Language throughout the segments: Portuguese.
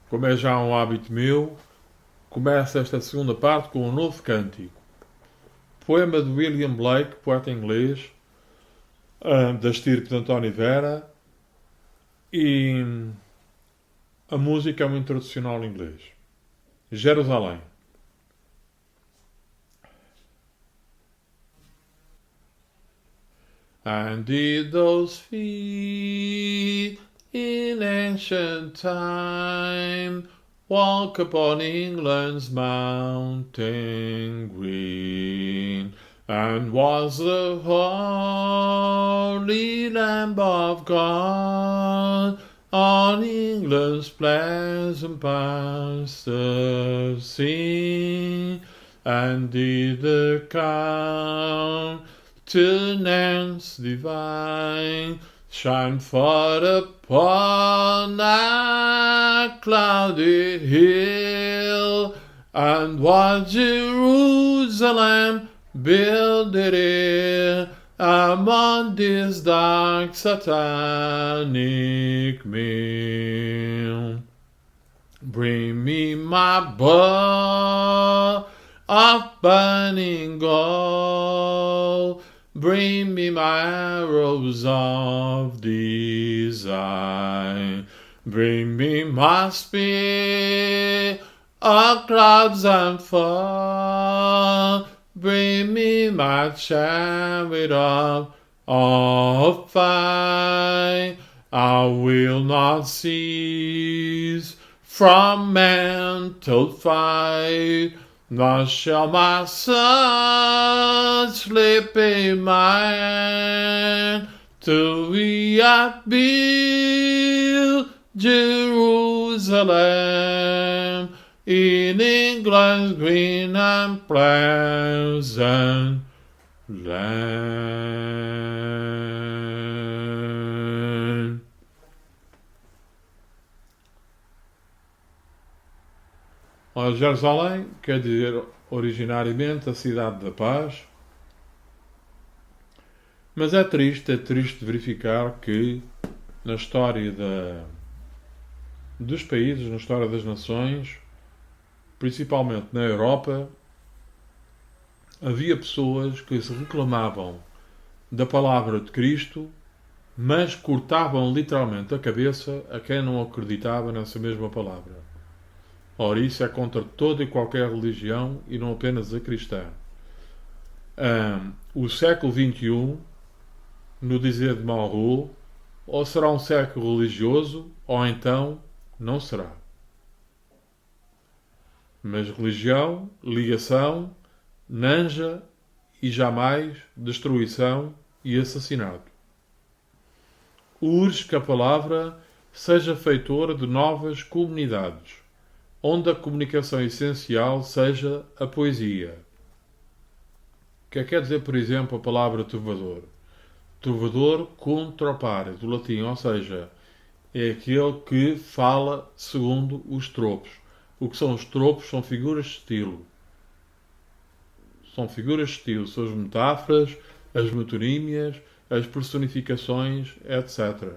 Como é já um hábito meu, começo esta segunda parte com um novo cântico. Poema de William Blake, poeta inglês, da estirpe de António Vera, e a música é uma introdução ao inglês. Jerusalém. And did those feet in ancient time walk upon England's mountain green? And was the holy Lamb of God on England's pleasant pastures seen? And did the countenance divine shine forth upon that cloudy hill? And was Jerusalem builded here among this dark satanic meal? Bring me my bowl of burning gold, bring me my arrows of design, bring me my spear of clouds and fire, bring me my chariot of fire. I will not cease from mental fight, nor shall my son slip in my hand, till we have built Jerusalem in England's green and pleasant land. Ora, Jerusalém quer dizer originariamente a cidade da paz, mas é triste verificar que na história dos países, na história das nações, principalmente na Europa, havia pessoas que se reclamavam da palavra de Cristo, mas cortavam literalmente a cabeça a quem não acreditava nessa mesma palavra. Ora, isso é contra toda e qualquer religião e não apenas a cristã. O século XXI, no dizer de Malraux, ou será um século religioso, ou então não será. Mas religião, ligação, nanja e jamais destruição e assassinato. Urge que a palavra seja feitora de novas comunidades, onde a comunicação essencial seja a poesia. O que quer dizer, por exemplo, a palavra trovador? Trovador cum tropare, do latim, ou seja, é aquele que fala segundo os tropos. O que são os tropos? São figuras de estilo. São figuras de estilo, são as metáforas, as metonímias, as personificações, etc.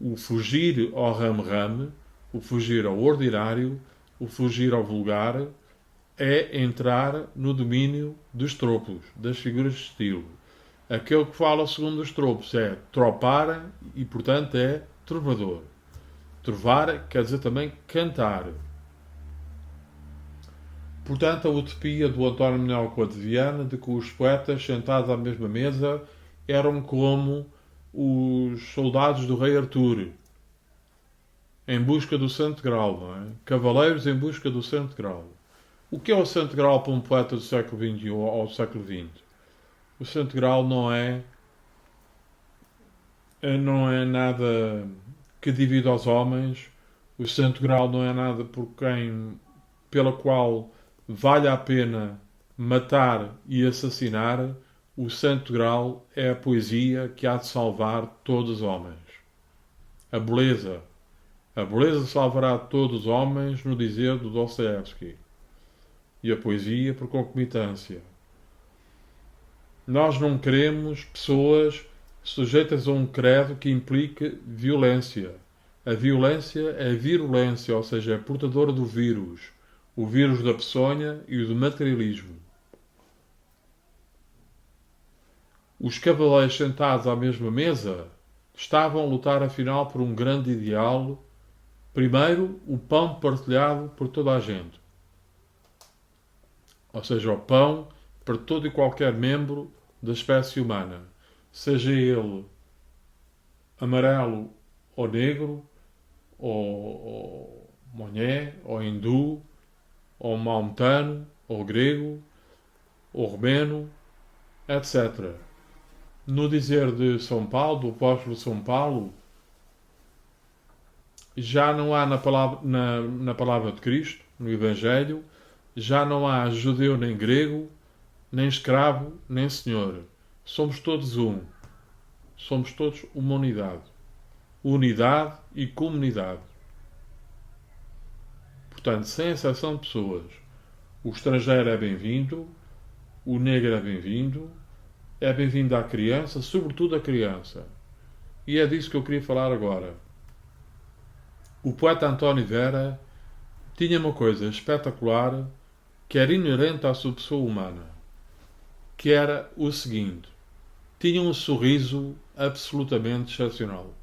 O fugir ao rame-rame, o fugir ao ordinário, o fugir ao vulgar, é entrar no domínio dos tropos, das figuras de estilo. Aquele que fala segundo os tropos é tropar e, portanto, é trovador. Trovar quer dizer também cantar. Portanto, a utopia do António Manuel Couto de Viana de que os poetas sentados à mesma mesa eram como os soldados do rei Artur, em busca do Santo Graal, não é? Cavaleiros em busca do Santo Graal. O que é o Santo Graal para um poeta do século XXI ou do século XX? O Santo Graal não é nada que divide aos homens. O Santo Graal não é nada pela qual vale a pena matar e assassinar. O Santo Graal é a poesia que há de salvar todos os homens. A beleza salvará todos os homens, no dizer do Dostoiévski. E a poesia por concomitância. Nós não queremos pessoas sujeitas a um credo que implique violência. A violência é virulência, ou seja, é portadora do vírus. O vírus da peçonha e o do materialismo. Os cavaleiros sentados à mesma mesa estavam a lutar afinal por um grande ideal. Primeiro, o pão partilhado por toda a gente. Ou seja, o pão para todo e qualquer membro da espécie humana. Seja ele amarelo ou negro, ou monhé, ou hindu, ou maometano, ou grego, ou romeno, etc. No dizer de São Paulo, do apóstolo São Paulo, já não há na palavra de Cristo, no Evangelho, já não há judeu nem grego, nem escravo, nem senhor. Somos todos um. Somos todos uma unidade. Unidade e comunidade. Portanto, sem exceção de pessoas. O estrangeiro é bem-vindo, o negro é bem-vindo à criança, sobretudo a criança. E é disso que eu queria falar agora. O poeta António Vera tinha uma coisa espetacular que era inerente à sua pessoa humana, que era o seguinte: tinha um sorriso absolutamente excepcional.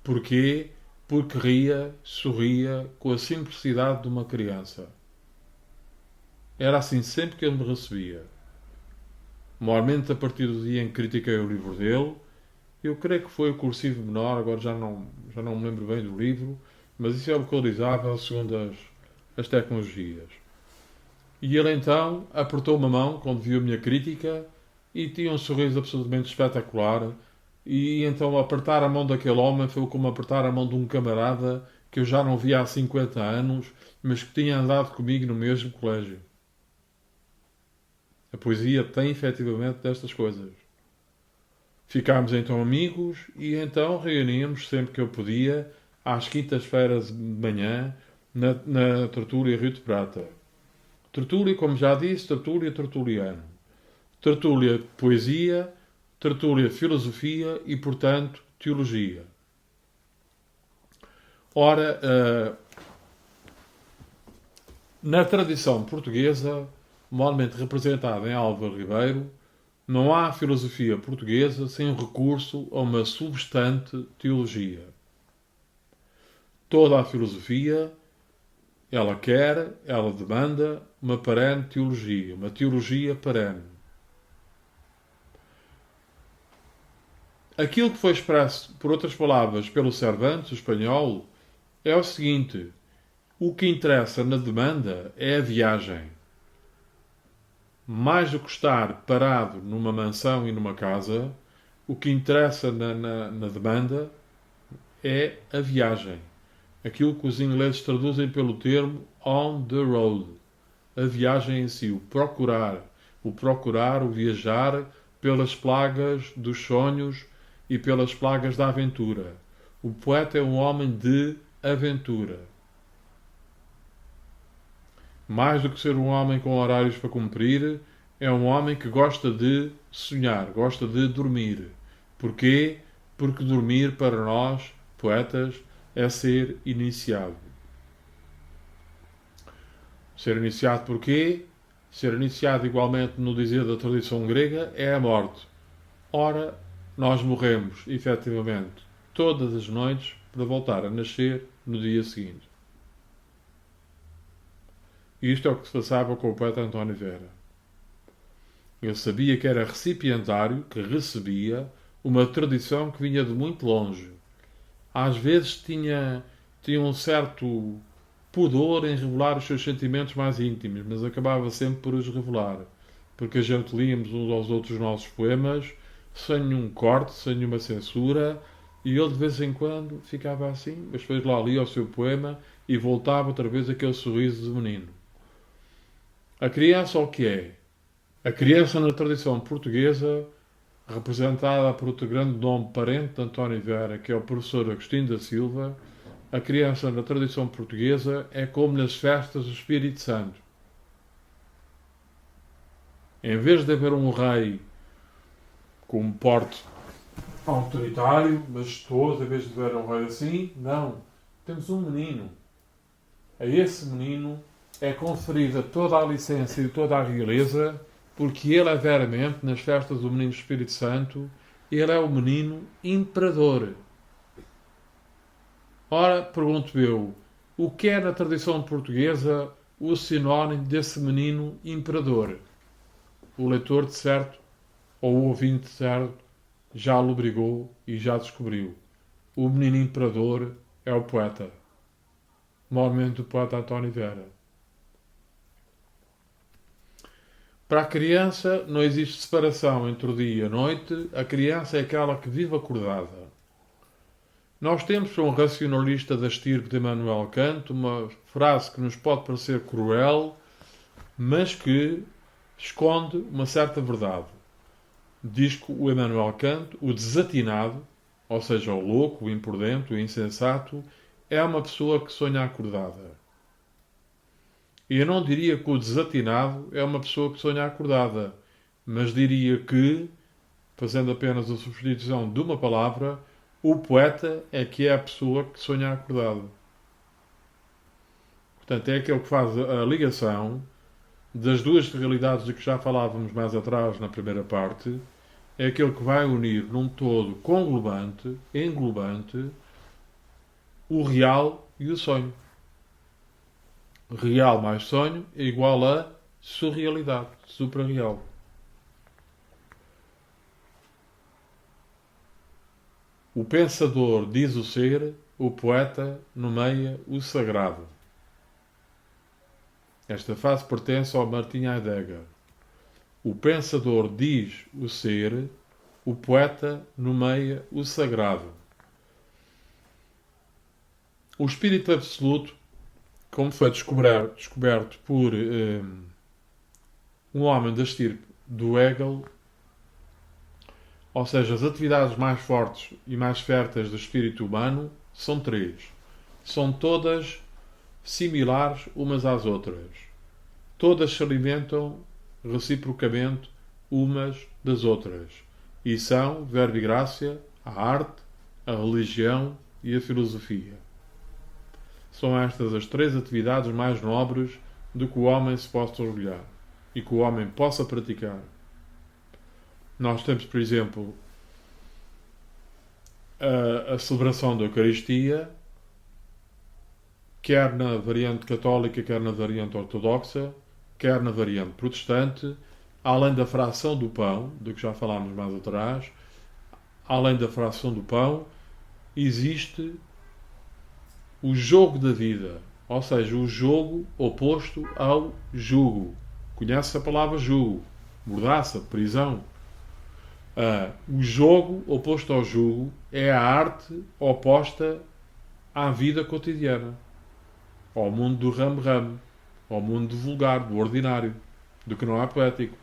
Porquê? Porque sorria com a simplicidade de uma criança. Era assim sempre que ele me recebia. Normalmente a partir do dia em que critiquei o livro dele, eu creio que foi o Cursivo Menor, agora já não me lembro bem do livro, mas isso é localizável segundo as tecnologias. E ele então apertou-me a mão quando viu a minha crítica e tinha um sorriso absolutamente espetacular. E então apertar a mão daquele homem foi como apertar a mão de um camarada que eu já não via há 50 anos, mas que tinha andado comigo no mesmo colégio. A poesia tem efetivamente destas coisas. Ficámos então amigos e então reuníamos sempre que eu podia, às quintas-feiras de manhã, na Tertúlia Rio de Prata. Tertúlia, como já disse, tertúlia tertuliano. Tertúlia de poesia, tertúlia de filosofia e, portanto, teologia. Ora, na tradição portuguesa, normalmente representada em Álvaro Ribeiro, não há filosofia portuguesa sem recurso a uma substante teologia. Toda a filosofia, ela demanda uma perene teologia, uma teologia perene. Aquilo que foi expresso, por outras palavras, pelo Cervantes, o espanhol, é o seguinte: o que interessa na demanda é a viagem. Mais do que estar parado numa mansão e numa casa, o que interessa na demanda é a viagem. Aquilo que os ingleses traduzem pelo termo on the road. A viagem em si, o procurar, o viajar pelas plagas dos sonhos e pelas plagas da aventura. O poeta é um homem de aventura. Mais do que ser um homem com horários para cumprir, é um homem que gosta de sonhar, gosta de dormir. Porquê? Porque dormir para nós, poetas, é ser iniciado. Ser iniciado porquê? Ser iniciado igualmente no dizer da tradição grega é a morte. Ora, nós morremos, efetivamente, todas as noites para voltar a nascer no dia seguinte. E isto é o que se passava com o poeta António Vera. Ele sabia que era recipientário, que recebia uma tradição que vinha de muito longe. Às vezes tinha um certo pudor em revelar os seus sentimentos mais íntimos, mas acabava sempre por os revelar. Porque a gente líamos uns aos outros os nossos poemas, sem nenhum corte, sem nenhuma censura, e ele de vez em quando ficava assim, mas depois lá lia o seu poema e voltava outra vez aquele sorriso de menino. A criança o que é? A criança na tradição portuguesa, representada por outro grande nome parente de António Vera, que é o professor Agostinho da Silva, a criança na tradição portuguesa é como nas festas do Espírito Santo. Em vez de haver um rei com um porte autoritário, majestoso, em vez de ver um rei assim. Não. Temos um menino. A esse menino é conferida toda a licença e toda a realeza, porque ele é veramente, nas festas do Menino Espírito Santo, ele é o menino imperador. Ora, pergunto eu, o que é na tradição portuguesa o sinónimo desse menino imperador? O leitor, de certo, ou o ouvinte, de certo, já lobrigou e já descobriu. O menino imperador é o poeta. Normalmente o poeta António Vera. Para a criança não existe separação entre o dia e a noite. A criança é aquela que vive acordada. Nós temos para um racionalista da estirpe de Immanuel Kant uma frase que nos pode parecer cruel, mas que esconde uma certa verdade. Diz que o Immanuel Kant, o desatinado, ou seja, o louco, o imprudente, o insensato, é uma pessoa que sonha acordada. E eu não diria que o desatinado é uma pessoa que sonha acordada, mas diria que, fazendo apenas a substituição de uma palavra, o poeta é que é a pessoa que sonha acordada. Portanto, é aquele que faz a ligação das duas realidades de que já falávamos mais atrás na primeira parte, é aquele que vai unir num todo conglobante, englobante, o real e o sonho. Real mais sonho é igual a surrealidade, suprarreal. O pensador diz o ser, o poeta nomeia o sagrado. Esta frase pertence ao Martin Heidegger. O pensador diz o ser, o poeta nomeia o sagrado. O espírito absoluto, como foi descoberto por um homem da estirpe do Hegel, ou seja, as atividades mais fortes e mais férteis do espírito humano são três. São todas similares umas às outras. Todas se alimentam reciprocamente umas das outras. E são, verbo e graça, a arte, a religião e a filosofia. São estas as três atividades mais nobres de que o homem se possa orgulhar e que o homem possa praticar. Nós temos, por exemplo, a celebração da Eucaristia, quer na variante católica, quer na variante ortodoxa, quer na variante protestante, além da fração do pão, do que já falámos mais atrás, além da fração do pão, existe o jogo da vida, ou seja, o jogo oposto ao jugo. Conhece a palavra jugo, mordaça, prisão. O jogo oposto ao jugo é a arte oposta à vida cotidiana, ao mundo do ramo-ramo, ao mundo do vulgar, do ordinário, do que não é poético.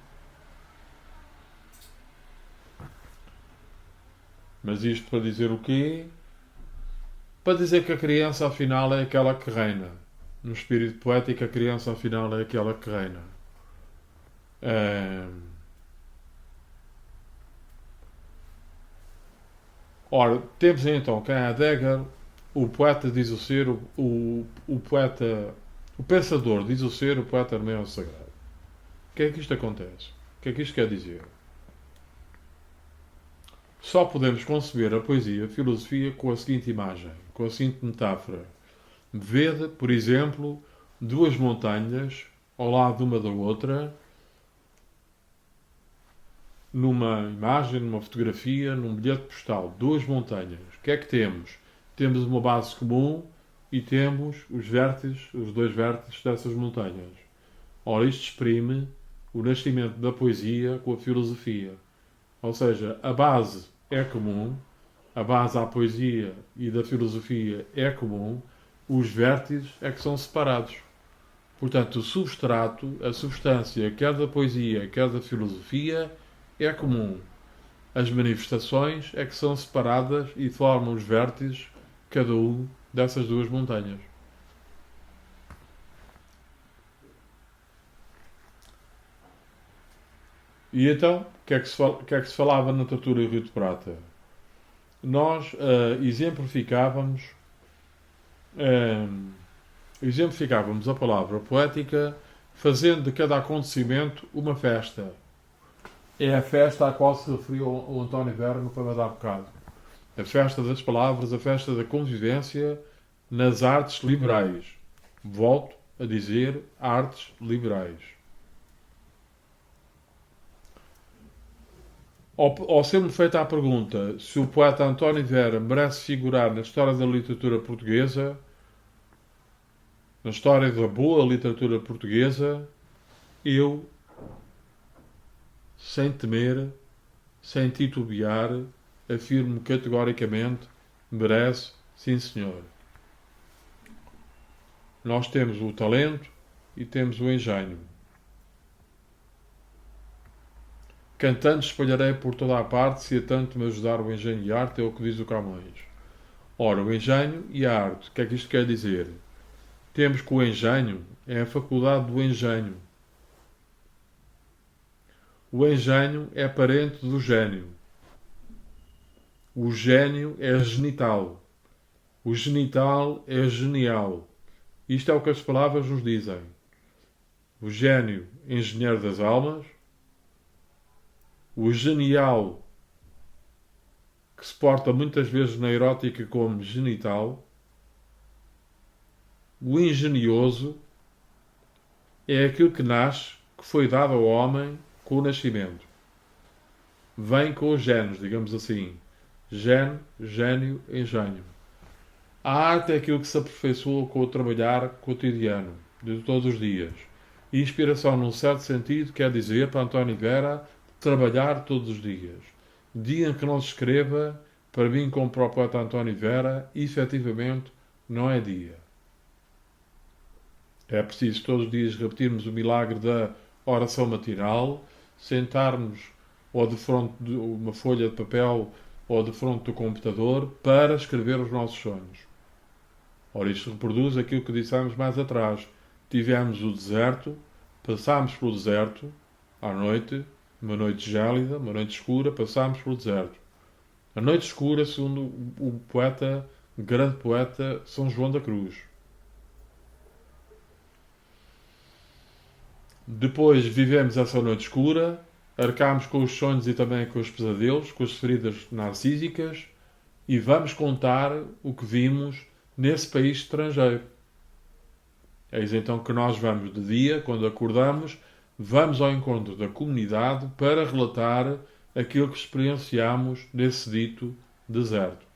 Mas isto para dizer o quê? Para dizer que a criança afinal é aquela que reina. No espírito poético, a criança afinal é aquela que reina. Ora, temos então quem é Heidegger, o poeta diz o ser, o poeta, o pensador diz o ser, o poeta também é o sagrado. O que é que isto acontece? O que é que isto quer dizer? Só podemos conceber a poesia, a filosofia, com a seguinte imagem, com a seguinte metáfora. Vede, por exemplo, duas montanhas ao lado de uma da outra, numa imagem, numa fotografia, num bilhete postal. Duas montanhas. O que é que temos? Temos uma base comum e temos os vértices, os dois vértices dessas montanhas. Ora, isto exprime o nascimento da poesia com a filosofia. Ou seja, a base é comum, a base à poesia e da filosofia é comum, os vértices é que são separados. Portanto, o substrato, a substância, quer da poesia, quer da filosofia, é comum. As manifestações é que são separadas e formam os vértices, cada um dessas duas montanhas. E então, o que é que se falava na tortura e Rio de Prata? nós exemplificávamos a palavra poética fazendo de cada acontecimento uma festa. É a festa à qual se referiu o António Vera no poema de há bocado. A festa das palavras, a festa da convivência nas artes liberais. Volto a dizer, artes liberais. Ao ser-me feita a pergunta se o poeta António Vera merece figurar na história da literatura portuguesa, na história da boa literatura portuguesa, eu, sem temer, sem titubear, afirmo categoricamente: merece, sim senhor. Nós temos o talento e temos o engenho. Cantando espalharei por toda a parte, se a tanto me ajudar o engenho e a arte, é o que diz o Camões. Ora, o engenho e a arte, o que é que isto quer dizer? Temos que o engenho é a faculdade do engenho. O engenho é parente do gênio. O gênio é genital. O genital é genial. Isto é o que as palavras nos dizem. O gênio, engenheiro das almas. O genial, que se porta muitas vezes na erótica como genital. O engenhoso é aquilo que nasce, que foi dado ao homem com o nascimento. Vem com os genes, digamos assim. Gene, gênio, engenho. A arte é aquilo que se aperfeiçoa com o trabalhar cotidiano, de todos os dias. E inspiração, num certo sentido, quer dizer, para António Vera, trabalhar todos os dias. Dia em que não se escreva, para mim, como para o poeta António Vera, efetivamente não é dia. É preciso todos os dias repetirmos o milagre da oração matinal, sentarmos ou de fronte de uma folha de papel ou de fronte do computador para escrever os nossos sonhos. Ora, isto reproduz aquilo que dissemos mais atrás. Tivemos o deserto, passámos pelo deserto, à noite, uma noite gélida, uma noite escura, passámos pelo deserto. A noite escura, segundo o poeta, grande poeta, São João da Cruz. Depois vivemos essa noite escura, arcámos com os sonhos e também com os pesadelos, com as feridas narcísicas, e vamos contar o que vimos nesse país estrangeiro. Eis então que nós vamos de dia, quando acordamos, vamos ao encontro da comunidade para relatar aquilo que experienciamos nesse dito deserto.